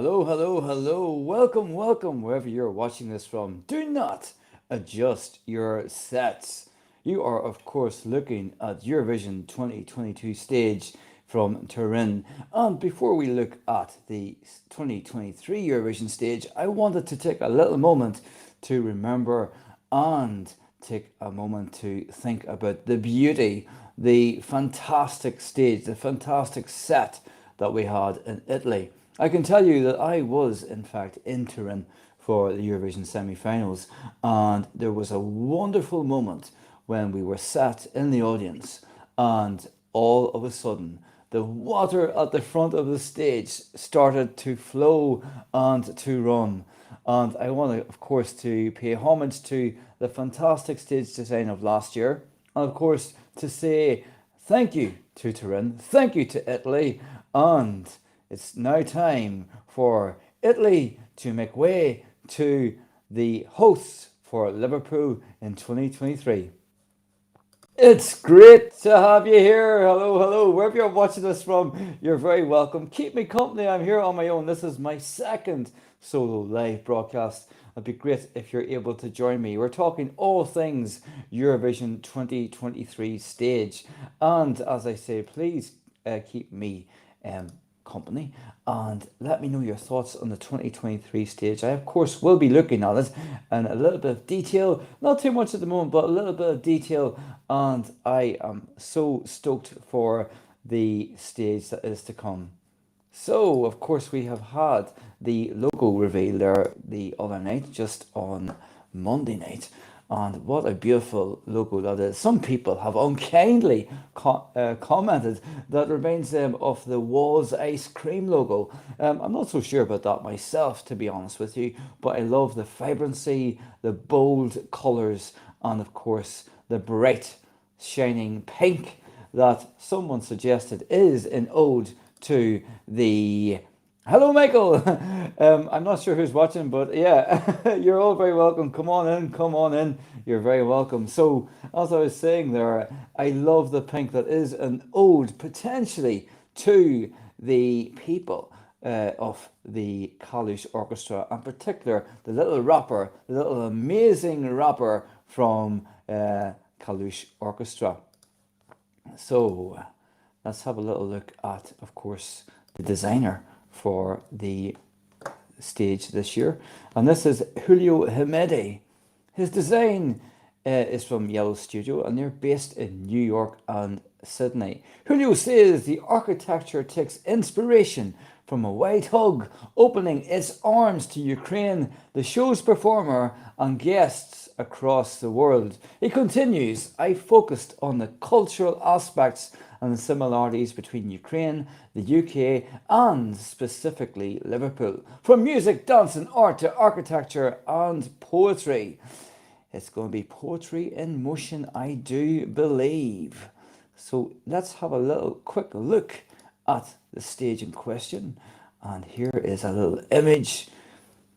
Hello, hello, hello. Welcome, welcome, wherever you're watching this from. Do not adjust your sets. You are, of course, looking at Eurovision 2022 stage from Turin. And before we look at the 2023 Eurovision stage, I wanted to take a little moment to remember and take a moment to think about the beauty, the fantastic stage, the fantastic set that we had in Italy. I can tell you that I was, in fact, in Turin for the Eurovision semi finals, and there was a wonderful moment when we were sat in the audience, and all of a sudden, the water at the front of the stage started to flow and to run. And I want to, of course, to pay homage to the fantastic stage design of last year, and of course, to say thank you to Turin, thank you to Italy, and it's now time for Italy to make way to the hosts for Liverpool in 2023. It's great to have you here. Hello, hello. Wherever you're watching this from, you're very welcome. Keep me company. I'm here on my own. This is my second solo live broadcast. It'd be great if you're able to join me. We're talking all things Eurovision 2023 stage. And as I say, please keep me um, company and let me know your thoughts on the 2023 stage. I, of course, will be looking at it in a little bit of detail, not too much at the moment, but a little bit of detail. And I am so stoked for the stage that is to come. So, of course, we have had the logo reveal there the other night, just on Monday night. And what a beautiful logo that is. Some people have unkindly commented that reminds them of the Wall's ice cream logo. I'm not so sure about that myself, to be honest with you, but I love the vibrancy, the bold colours, and of course, the bright, shining pink that someone suggested is an ode to the. Hello, Michael. I'm not sure who's watching, but yeah, you're all very welcome. Come on in, come on in. You're very welcome. So, as I was saying there, I love the pink that is an ode potentially to the people of the Kalush Orchestra, in particular the little rapper, the little amazing rapper from Kalush Orchestra. So let's have a little look at, of course, the designer for the stage this year. And this is Julio Himede. His design is from Yellow Studio, and they're based in New York and Sydney. Julio says the architecture takes inspiration from a white hug opening its arms to Ukraine, the show's performer, and guests across the world. He continues, I focused on the cultural aspects and the similarities between Ukraine, the UK, and specifically Liverpool. From music, dance, and art to architecture and poetry. It's going to be poetry in motion, I do believe. So let's have a little quick look at the stage in question. And here is a little image.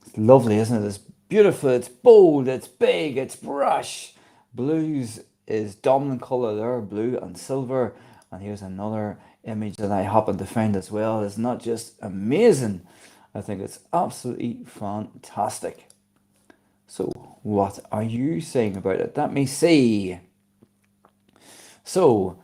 It's lovely, isn't it? It's beautiful, it's bold, it's big, it's brash. Blues is dominant colour there, blue and silver. And here's another image that I happen to find as well. It's not just amazing, I think it's absolutely fantastic. So, what are you saying about it? Let me see. So,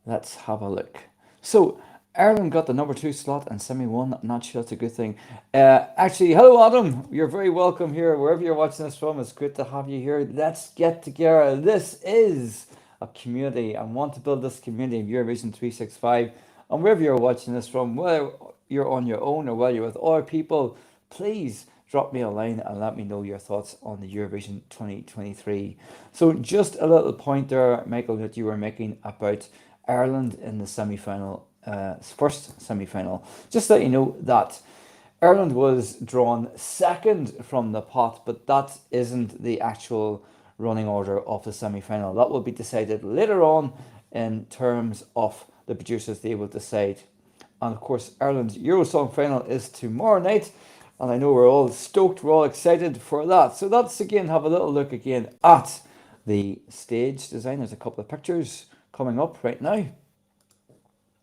let's have a look. So, Ireland got the number two slot and semi one. Not sure that's a good thing. Actually, hello Adam. You're very welcome here wherever you're watching this from. It's good to have you here. Let's get together. This is a community. I want to build this community of Eurovision 365. And wherever you're watching this from, whether you're on your own or whether you're with other people, please drop me a line and let me know your thoughts on the Eurovision 2023. So, just a little point there, Michael, that you were making about Ireland in the semi-final, first semi-final. Just to let you know that Ireland was drawn second from the pot, but that isn't the actual running order of the semi-final. That will be decided later on in terms of the producers. They will decide. And of course, Ireland's Eurosong final is tomorrow night. And I know we're all stoked, we're all excited for that. So let's again have a little look again at the stage design. There's a couple of pictures coming up right now.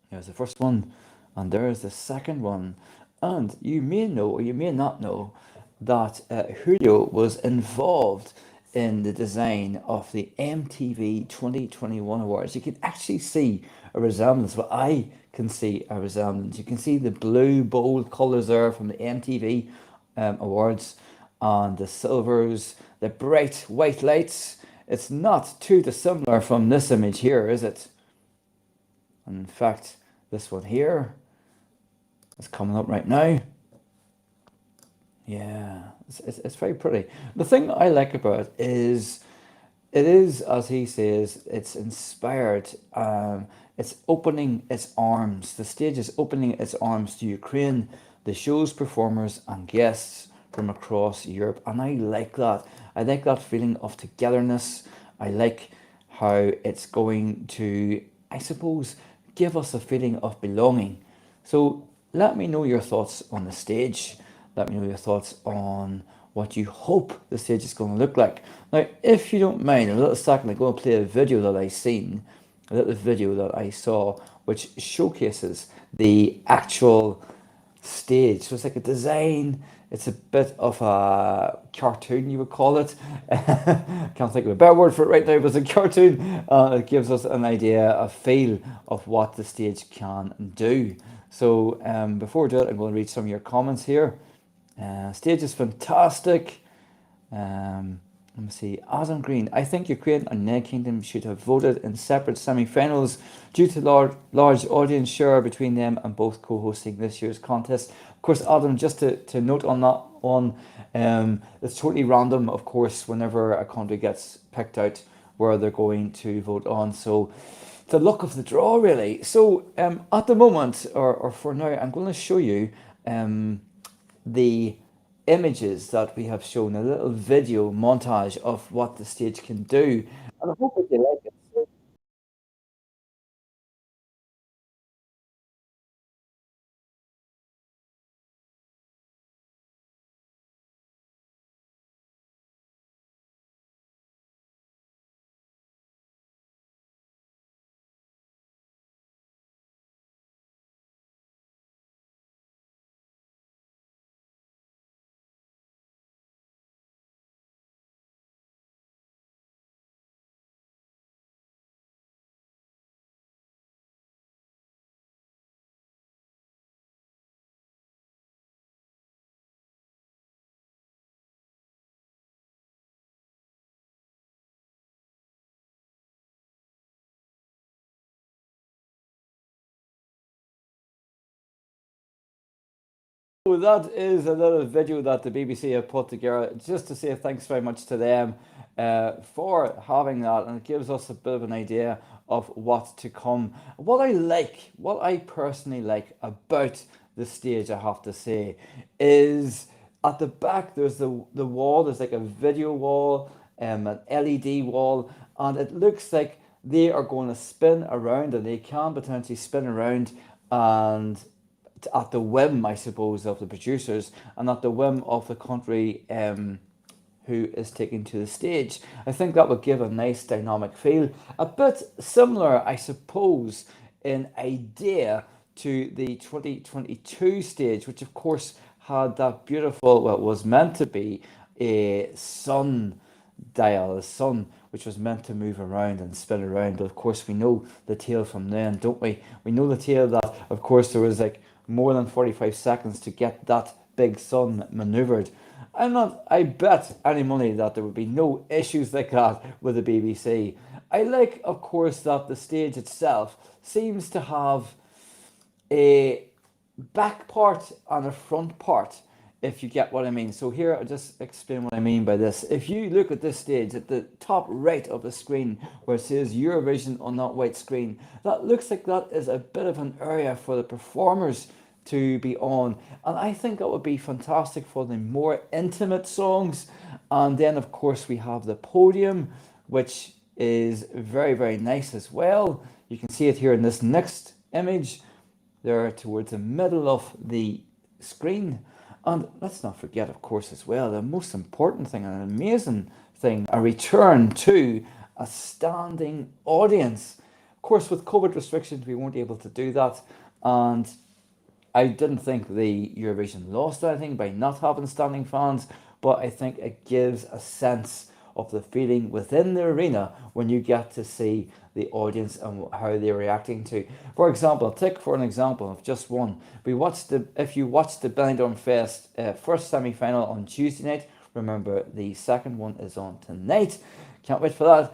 There's the first one, and there's the second one. And you may know or you may not know that Julio was involved in the design of the MTV 2021 awards. You can actually see a resemblance. Well, I can see a resemblance. You can see the blue bold colours there from the MTV awards and the silvers, the bright white lights. It's not too dissimilar from this image here, is it? And in fact, this one here is coming up right now. Yeah, it's very pretty. The thing I like about it is, as he says, it's inspired. It's opening its arms. The stage is opening its arms to Ukraine, the show's performers and guests from across Europe. And I like that. I like that feeling of togetherness. I like how it's going to, I suppose, give us a feeling of belonging. So let me know your thoughts on the stage. Let me know your thoughts on what you hope the stage is going to look like. Now, if you don't mind, in a little second, I'm going to play a video that I seen, a little video that I saw, which showcases the actual stage. So it's like a design. It's a bit of a cartoon, you would call it. Can't think of a better word for it right now, but it's a cartoon. It gives us an idea, a feel of what the stage can do. So before we do it, I'm going to read some of your comments here. Stage is fantastic. Let me see. Adam Green. I think Ukraine and United Kingdom should have voted in separate semi-finals due to large audience share between them and both co-hosting this year's contest. Of course, Adam, just to note on that one, it's totally random, of course, whenever a country gets picked out where they're going to vote on. So the luck of the draw, really. So at the moment, or for now, I'm going to show you the images that we have shown, a little video montage of what the stage can do. And I hope that you like it. So that is a little video that the BBC have put together just to say thanks very much to them for having that, and it gives us a bit of an idea of what to come. What I like, what I personally like about the stage, I have to say, is at the back there's the wall. There's like a video wall, an LED wall, and it looks like they are going to spin around, and they can potentially spin around and at the whim, I suppose, of the producers and at the whim of the country who is taken to the stage. I think that would give a nice dynamic feel. A bit similar, I suppose, in idea to the 2022 stage, which of course had that beautiful, well, it was meant to be a sun dial, a sun which was meant to move around and spin around. But of course, we know the tale from then, don't we? We know the tale that, of course, there was like more than 45 seconds to get that big sun maneuvered. I bet any money that there would be no issues like that with the BBC. I like, of course, that the stage itself seems to have a back part and a front part, if you get what I mean. So here I'll just explain what I mean by this. If you look at this stage at the top right of the screen where it says Eurovision on that white screen, that looks like that is a bit of an area for the performers to be on. And I think that would be fantastic for the more intimate songs. And then of course we have the podium, which is very, very nice as well. You can see it here in this next image there towards the middle of the screen. And let's not forget, of course, as well, the most important thing and an amazing thing, a return to a standing audience. Of course, with COVID restrictions, we weren't able to do that. And I didn't think the Eurovision lost anything by not having standing fans, but I think it gives a sense of the feeling within the arena when you get to see the audience and how they're reacting to. For example, take for an example of just one. We watched the if you watched the Benidorm Fest first semi final on Tuesday night. Remember, the second one is on tonight. Can't wait for that.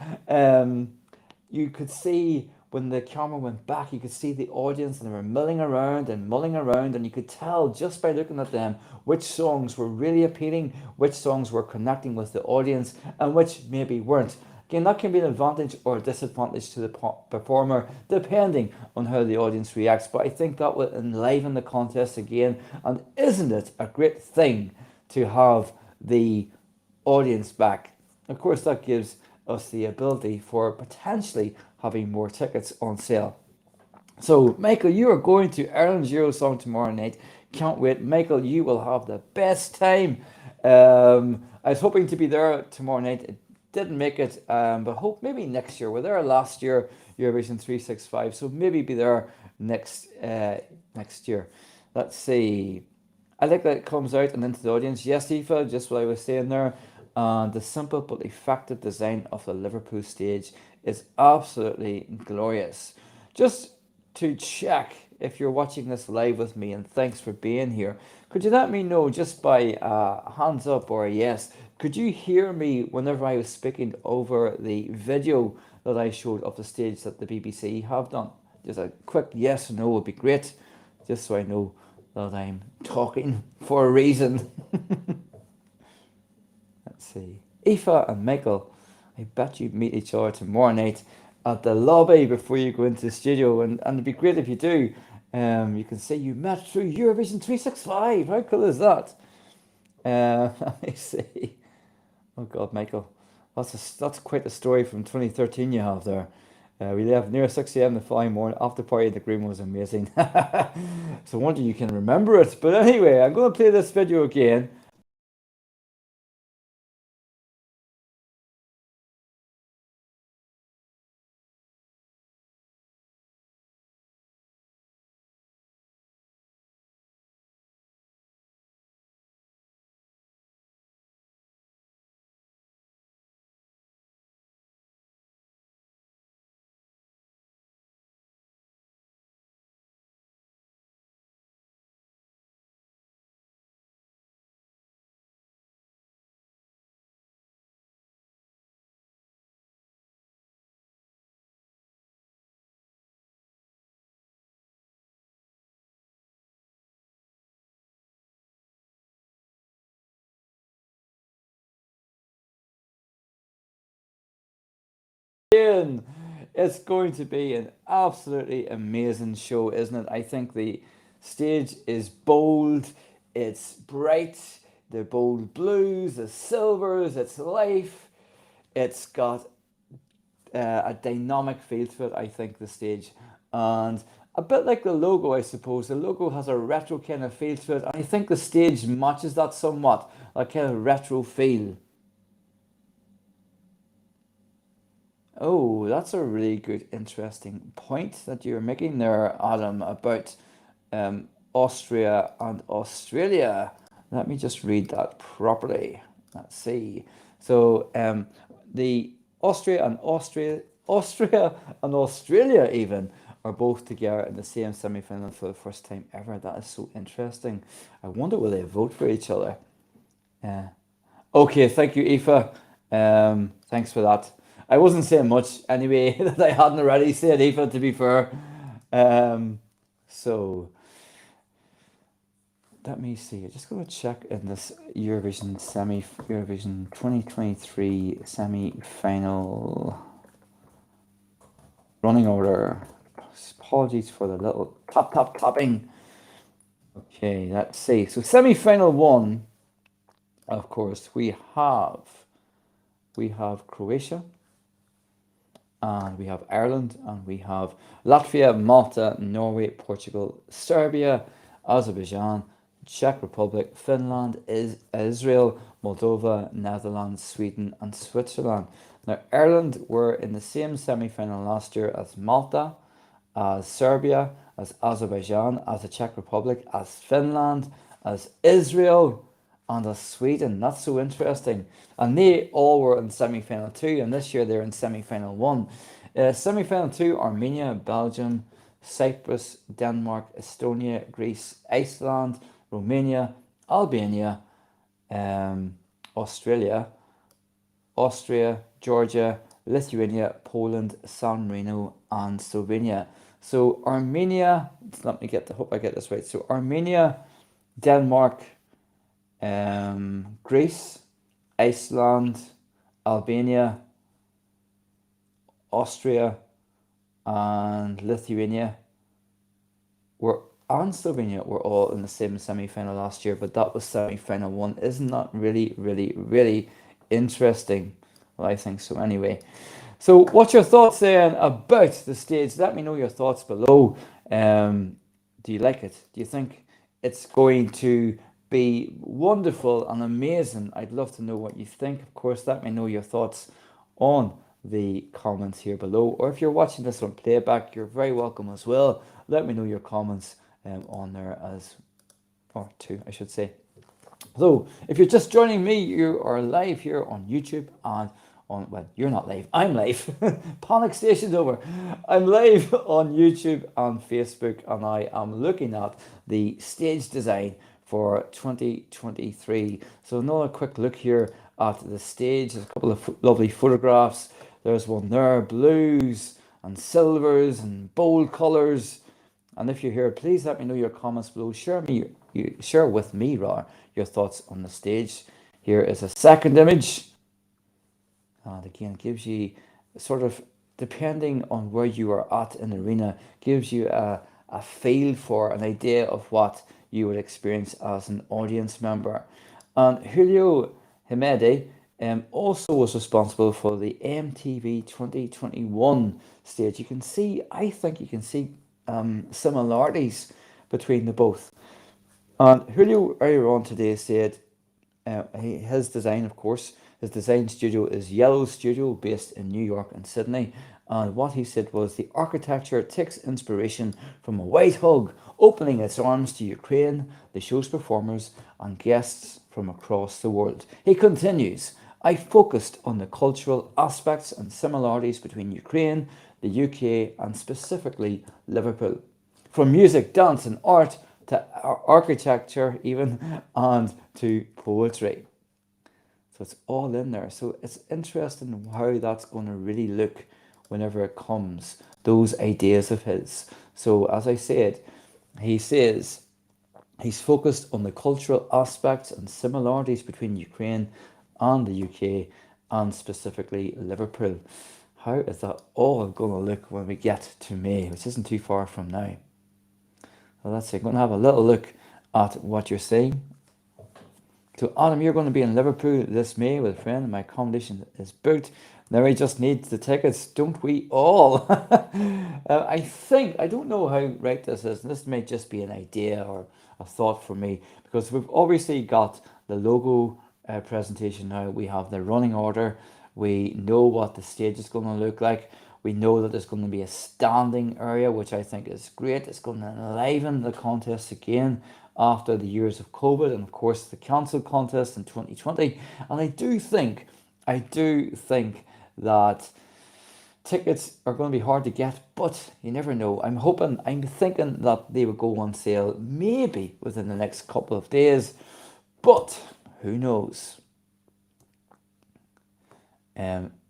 You could see when the camera went back, you could see the audience and they were milling around and mulling around, and you could tell just by looking at them which songs were really appealing, which songs were connecting with the audience, and which maybe weren't. Again, that can be an advantage or a disadvantage to the performer, depending on how the audience reacts. But I think that will enliven the contest again. And isn't it a great thing to have the audience back? Of course, that gives us the ability for potentially having more tickets on sale. So, Michael, you are going to Ireland's Eurosong tomorrow night. Can't wait. Michael, you will have the best time. I was hoping to be there tomorrow night. It didn't make it, but hope maybe next year. We're there last year, Eurovision 365, so maybe be there next year. Let's see. I like that it comes out and into the audience. Yes, Aoife, just what I was saying there. And the simple but effective design of the Liverpool stage is absolutely glorious. Just to check if you're watching this live with me, and thanks for being here, could you let me know just by hands up or a yes? Could you hear me whenever I was speaking over the video that I showed of the stage that the BBC have done? Just a quick yes or no would be great, just so I know that I'm talking for a reason. Let's see. Aoife and Michael, I bet you meet each other tomorrow night at the lobby before you go into the studio, and it'd be great if you do. You can say you met through Eurovision 365. How cool is that? Let me see. Oh God, Michael, that's quite a story from 2013 you have there. We left near 6 a.m. the following morning. After party in the green was amazing. So I wonder you can remember it. But anyway, I'm going to play this video again. In. It's going to be an absolutely amazing show, isn't it? I think the stage is bold, it's bright, the bold blues, the silvers, it's life, it's got a dynamic feel to it, I think, the stage. And a bit like the logo, I suppose. The logo has a retro kind of feel to it. And I think the stage matches that somewhat, that kind of retro feel. Oh, that's a really good, interesting point that you're making there, Adam, about Austria and Australia. Let me just read that properly. Let's see. So, the Austria and Australia even are both together in the same semi-final for the first time ever. That is so interesting. I wonder will they vote for each other? Yeah. Okay, thank you, Aoife. Thanks for that. I wasn't saying much anyway that I hadn't already said, Aoife, to be fair. Um, so let me see. I'm just going to check in this Eurovision 2023 semi-final running order. Apologies for the little tapping. Okay, let's see. So semi-final one, of course, we have Croatia, and we have Ireland, and we have Latvia, Malta, Norway, Portugal, Serbia, Azerbaijan, Czech Republic, Finland, Israel, Moldova, Netherlands, Sweden, and Switzerland. Now, Ireland were in the same semi final last year as Malta, as Serbia, as Azerbaijan, as the Czech Republic, as Finland, as Israel, and as Sweden. That's so interesting. And they all were in semi final two, and this year they're in semi final one. Semi final two: Armenia, Belgium, Cyprus, Denmark, Estonia, Greece, Iceland, Romania, Albania, um, Australia, Austria, Georgia, Lithuania, Poland, San Marino, and Slovenia. So Armenia, let me get, hope I get this right. So Armenia, Denmark, Greece, Iceland, Albania, Austria, and Lithuania were and Slovenia were all in the same semi-final last year, but that was semi-final one. Isn't that really, really, really interesting? Well, I think so anyway. So, what's your thoughts then about the stage? Let me know your thoughts below. Do you like it? Do you think it's going to be wonderful and amazing? I'd love to know what you think. Of course, let me know your thoughts on the comments here below. Or if you're watching this on playback, you're very welcome as well. Let me know your comments on there as, or two, I should say. So, if you're just joining me, you are live here on YouTube and on, well, you're not live, I'm live. Panic station's over. I'm live on YouTube and Facebook, and I am looking at the stage design for 2023. So, another quick look here at the stage. There's a couple of lovely photographs. There's one there, blues and silvers and bold colours. And if you're here, please let me know your comments below. Share with me rather your thoughts on the stage. Here is a second image, and again, it gives you sort of, depending on where you are at in the arena, gives you a feel for an idea of what you would experience as an audience member. And Julio Himede also was responsible for the MTV 2021 stage. You can see, I think you can see similarities between the both. And Julio earlier on today said his design, of course, his design studio is Yellow Studio, based in New York and Sydney. And what he said was the architecture takes inspiration from a white hug opening its arms to Ukraine, the show's performers, and guests from across the world. He continues, I focused on the cultural aspects and similarities between Ukraine, the UK, and specifically Liverpool. From music, dance, and art to architecture, even, and to poetry. So it's all in there. So it's interesting how that's going to really look whenever it comes, those ideas of his. So, as I said, he says he's focused on the cultural aspects and similarities between Ukraine and the UK, and specifically Liverpool. How is that all going to look when we get to May, which isn't too far from now? Well, that's it. I'm going to have a little look at what you're saying. So, Adam, you're going to be in Liverpool this May with a friend. My accommodation is booked. Now I just need the tickets, don't we all? I think, I don't know how right this is, and this may just be an idea or a thought for me, because we've obviously got the logo presentation now. We have the running order. We know what the stage is going to look like. We know that there's going to be a standing area, which I think is great. It's going to enliven the contest again after the years of COVID and, of course, the cancelled contest in 2020. And I do think that tickets are going to be hard to get, but you never know. I'm thinking that they will go on sale maybe within the next couple of days, but who knows?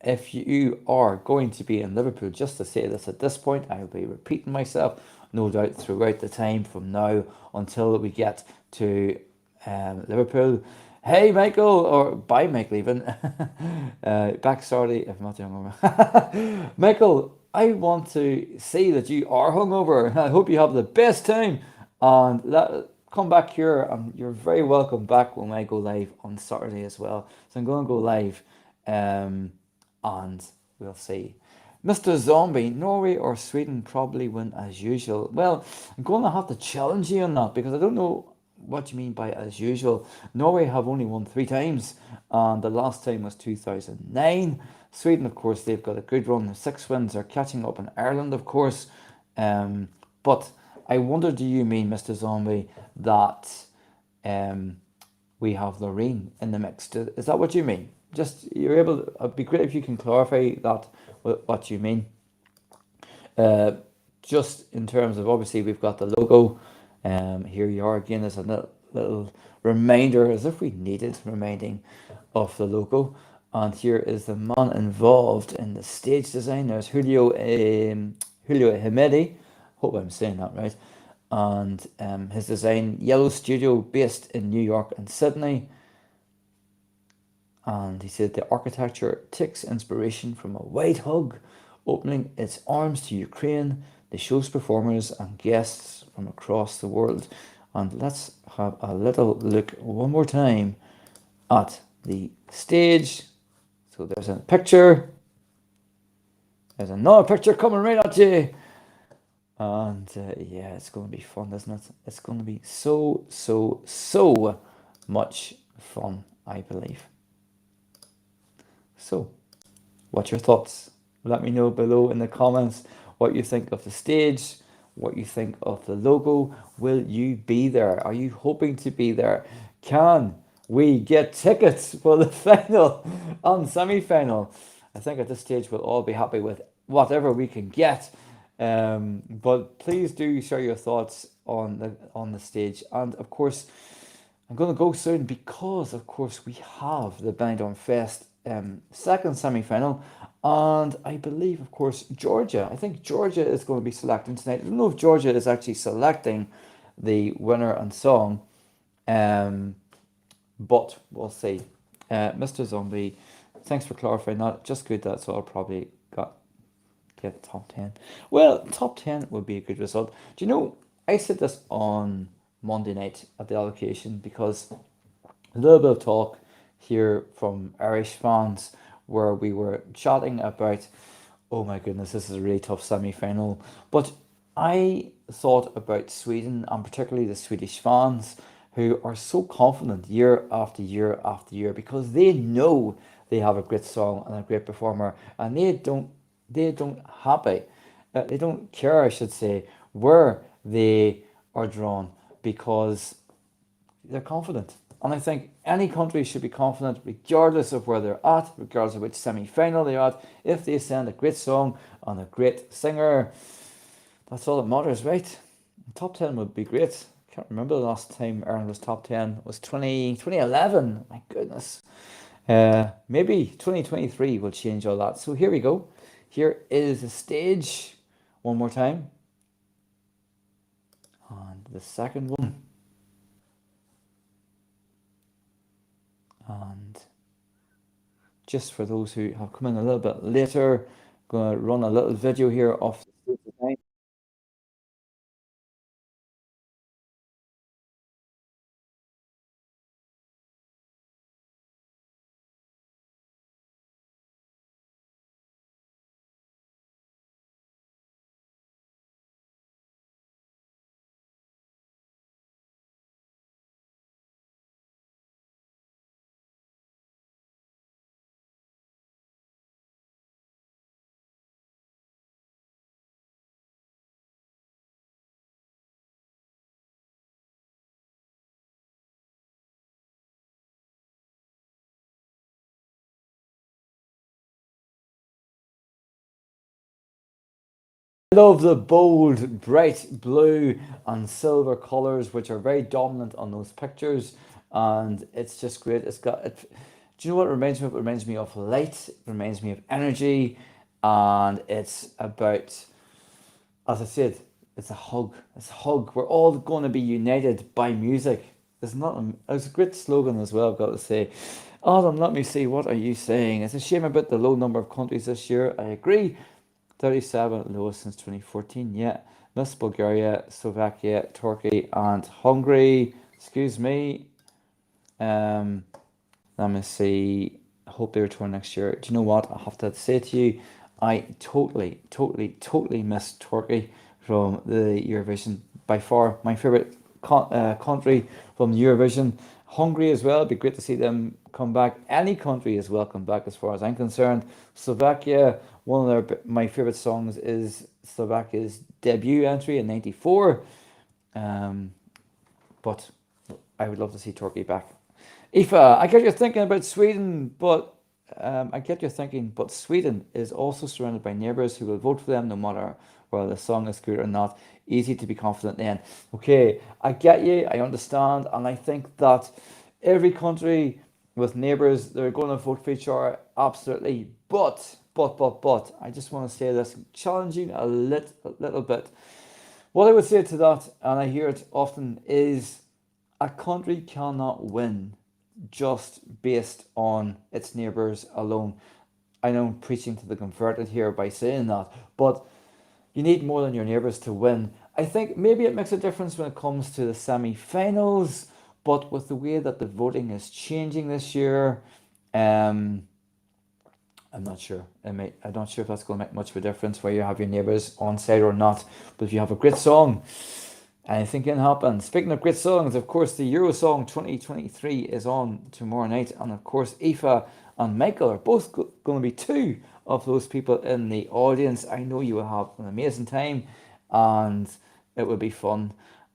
If you are going to be in Liverpool, just to say this at this point, I'll be repeating myself, no doubt, throughout the time from now until we get to Liverpool. Hey, Michael, or bye, Michael, even. Back, sorry, if I'm not hungover. Michael, I want to see that you are hungover. I hope you have the best time. And come back here, and you're very welcome back when I go live on Saturday as well. So I'm going to go live, and we'll see. Mr. Zombie, Norway or Sweden probably win as usual. Well, I'm going to have to challenge you on that, because I don't know what you mean by as usual. Norway have only won 3 times, and the last time was 2009. Sweden, of course, they've got a good run of 6 wins. They're catching up in Ireland, of course. Um, but I wonder, do you mean, Mr. Zombie, that um, we have Lorraine in the mix? Is that what you mean? Just you're able. It'd be great if you can clarify that what you mean. Uh, just in terms of obviously we've got the logo. Here you are again as a little reminder, as if we needed reminding of the logo. And here is the man involved in the stage design. There's Julio Himedi. Hope I'm saying that right. And his design, Yellow Studio, based in New York and Sydney. And he said the architecture takes inspiration from a white hug, opening its arms to Ukraine, the show's performers and guests from across the world. And let's have a little look one more time at the stage. So there's a picture, there's another picture coming right at you. And yeah, it's going to be fun, isn't it? It's going to be so, so, so much fun, I believe. So, what's your thoughts? Let me know below in the comments what you think of the stage, what you think of the logo. Will you be there? Are you hoping to be there? Can we get tickets for the final and semi final? I think at this stage we'll all be happy with whatever we can get. But please do share your thoughts on the stage. And of course, I'm going to go soon because, of course, we have the Benidorm Fest second semi-final, and I believe, of course, Georgia. I think Georgia is going to be selecting tonight. I don't know if Georgia is actually selecting the winner and song, um, but we'll see. Mr. Zombie, thanks for clarifying that. Just good that, so I'll probably get top 10. Well, top 10 would be a good result. Do you know, I said this on Monday night at the allocation because a little bit of talk here from Irish fans where we were chatting about, oh my goodness, this is a really tough semi final. But I thought about Sweden and particularly the Swedish fans who are so confident year after year after year because they know they have a great song and a great performer and they don't happy they don't care, I should say, where they are drawn because they're confident. And I think any country should be confident regardless of where they're at, regardless of which semi final they're at. If they send a great song and a great singer, that's all that matters, right? Top 10 would be great. Can't remember the last time Ireland was top 10. It was 2011. My goodness. Maybe 2023 will change all that. So here we go. Here is the stage one more time. And the second one. And just for those who have come in a little bit later, I'm going to run a little video here of the design. I love the bold, bright blue and silver colors, which are very dominant on those pictures, and it's just great. It's got it. Do you know what it reminds me of? It reminds me of light. It reminds me of energy, and it's about, as I said, it's a hug. It's a hug. We're all going to be united by music. It's not. It's a great slogan as well. I've got to say. Adam, let me see. What are you saying? It's a shame about the low number of countries this year. I agree. 37, lowest since 2014. Yeah. Miss Bulgaria, Slovakia, Turkey, and Hungary. Excuse me. Um, Let me see. I hope they return next year. Do you know what? I have to say to you, I totally, totally, totally miss Turkey from the Eurovision. By far, my favorite country from Eurovision. Hungary as well. It'd be great to see them come back. Any country is welcome back, as far as I'm concerned. Slovakia. One of my favorite songs is Slovakia's debut entry in '94. Um, but I would love to see Turkey back. Aoife, I get you thinking about Sweden, but I get you thinking, but Sweden is also surrounded by neighbours who will vote for them no matter whether the song is good or not. Easy to be confident in. Okay, I get you, I understand, and I think that every country with neighbours, they're going to vote for each other, absolutely. But, I just want to say this, challenging a little bit. What I would say to that, and I hear it often, is a country cannot win just based on its neighbours alone. I know I'm preaching to the converted here by saying that, but you need more than your neighbours to win. I think maybe it makes a difference when it comes to the semi-finals, but with the way that the voting is changing this year, um, I'm not sure. I'm not sure if that's going to make much of a difference where you have your neighbours on side or not. But if you have a great song, anything can happen. Speaking of great songs, of course, the Eurosong 2023 is on tomorrow night. And of course, Aoife and Michael are both going to be two of those people in the audience. I know you will have an amazing time and it will be fun.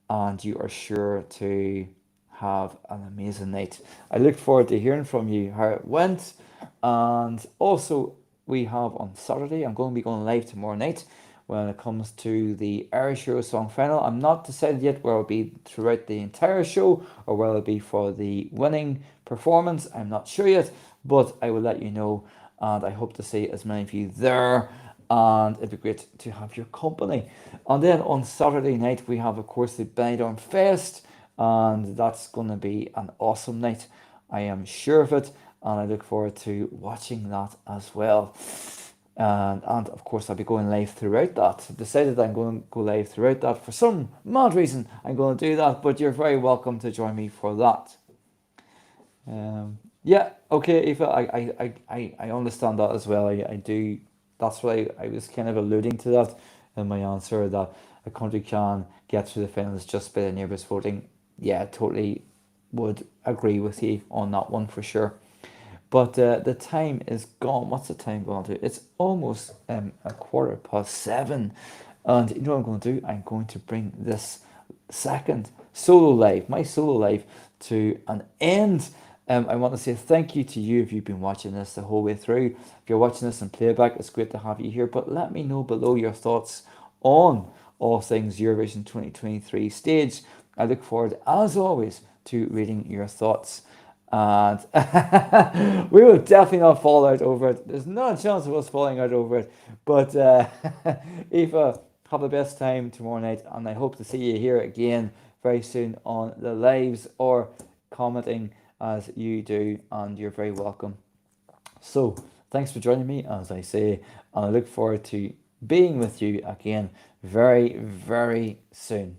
And you are sure to have an amazing night. I look forward to hearing from you how it went. And also, we have on Saturday, I'm going to be going live tomorrow night when it comes to the Irish Eurosong final. I'm not decided yet where I'll be throughout the entire show or where I'll be for the winning performance. I'm not sure yet, but I will let you know. And I hope to see as many of you there. And it'd be great to have your company. And then on Saturday night, we have, of course, the Benidorm Fest. And that's going to be an awesome night. I am sure of it. And I look forward to watching that as well. And of course, I'll be going live throughout that. I've decided I'm going to go live throughout that. For some mad reason, I'm going to do that, but you're very welcome to join me for that. Yeah, okay, Aoife, I understand that as well. I do. That's why I was kind of alluding to that in my answer that a country can get through the finals just by the neighbours voting. Yeah, totally would agree with you on that one for sure. But the time is gone. What's the time going to? It's almost a 7:15. And you know what I'm going to do? I'm going to bring this second solo live, my solo live, to an end. I want to say thank you to you if you've been watching this the whole way through. If you're watching this in playback, it's great to have you here. But let me know below your thoughts on all things Eurovision 2023 stage. I look forward, as always, to reading your thoughts. And we will definitely not fall out over it. There's not a chance of us falling out over it. But Aoife, have the best time tomorrow night, and I hope to see you here again very soon on the lives or commenting as you do, and you're very welcome. So, thanks for joining me, as I say, and I look forward to being with you again very, very soon.